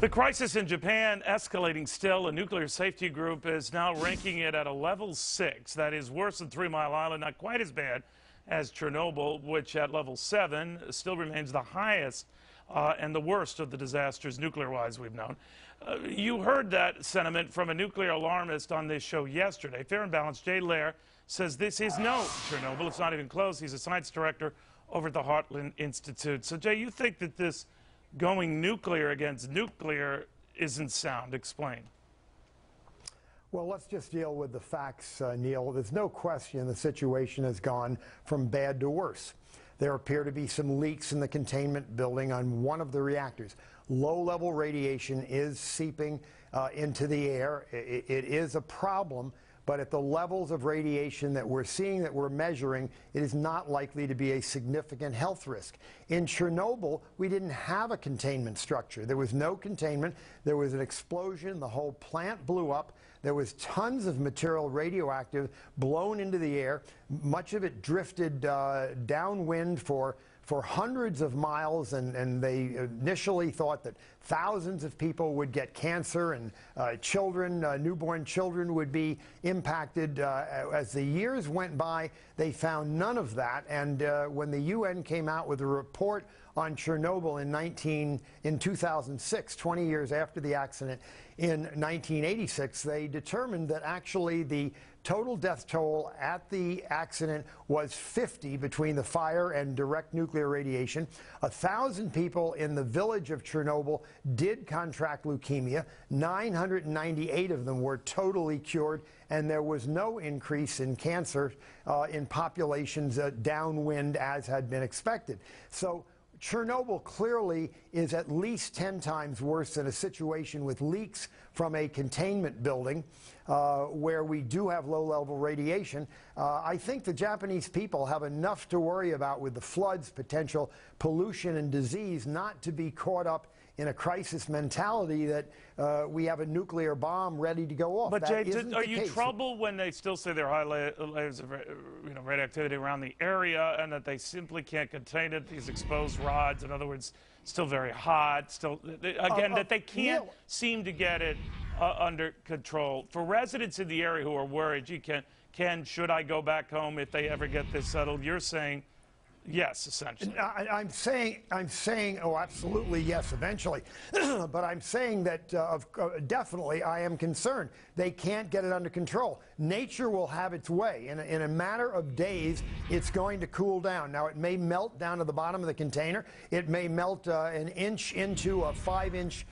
The crisis in Japan escalating still. A nuclear safety group is now ranking it at a level 6. That is worse than 3 Mile Island, not quite as bad as Chernobyl, which at level 7 still remains the highest and the worst of the disasters nuclear-wise we've known. You heard that sentiment from a nuclear alarmist on this show yesterday. Fair and Balanced, Lehr says this is no Chernobyl. It's not even close. He's a science director over at the Heartland Institute. So, Jay, you think that this going nuclear against nuclear isn't sound? Explain. Well, let's just deal with the facts, Neil. There's no question the situation has gone from bad to worse. There appear to be some leaks in the containment building on one of the reactors. Low-level radiation is seeping into the air. It is a problem, but at the levels of radiation that we're seeing, that we're measuring, it is not likely to be a significant health risk. In Chernobyl, we didn't have a containment structure. There was no containment. There was an explosion. The whole plant blew up. There was tons of material radioactive blown into the air. Much of it drifted downwind for hundreds of miles, and they initially thought that thousands of people would get cancer, and newborn children would be impacted. As the years went by, they found none of that, and when the UN came out with a report on Chernobyl in 2006, 20 years after the accident, in 1986, they determined that actually the total death toll at the accident was 50 between the fire and direct nuclear radiation. 1,000 people in the village of Chernobyl did contract leukemia. 998 of them were totally cured, and there was no increase in cancer in populations downwind as had been expected. So Chernobyl clearly is at least 10 times worse than a situation with leaks from a containment building where we do have low-level radiation. I think the Japanese people have enough to worry about with the floods, potential pollution and disease, not to be caught up in a crisis mentality that we have a nuclear bomb ready to go off. But Jay, are you troubled when they still say there are high layers of radioactivity around the area and that they simply can't contain it, these exposed rods, in other words, still very hot, still, again, that they can't seem to get it under control? For residents in the area who are worried, should I go back home if they ever get this settled? You're saying yes, essentially. I'm saying, oh, absolutely yes, eventually. But I'm saying that definitely I am concerned. They can't get it under control. Nature will have its way. In a matter of days, it's going to cool down. Now, it may melt down to the bottom of the container. It may melt an inch into a 5-inch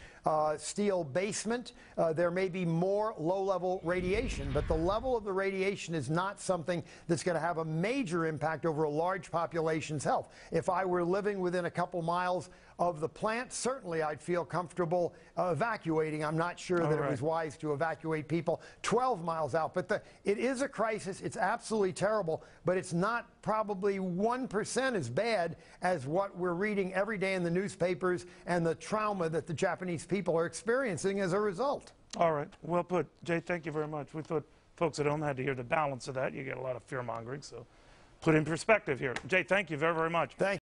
steel basement. There may be more low-level radiation, but the level of the radiation is not something that's going to have a major impact over a large population's health. If I were living within a couple miles of the plant, certainly I'd feel comfortable evacuating. I'm not sure that it was wise to evacuate people 12 miles out, but it is a crisis. It's absolutely terrible, but it's not probably 1% as bad as what we're reading every day in the newspapers and the trauma that the Japanese people are experiencing as a result. All right. Well put. Jay, thank you very much. We thought folks at home had to hear the balance of that. You get a lot of fear-mongering, so put in perspective here. Jay, thank you very, very much. Thank you.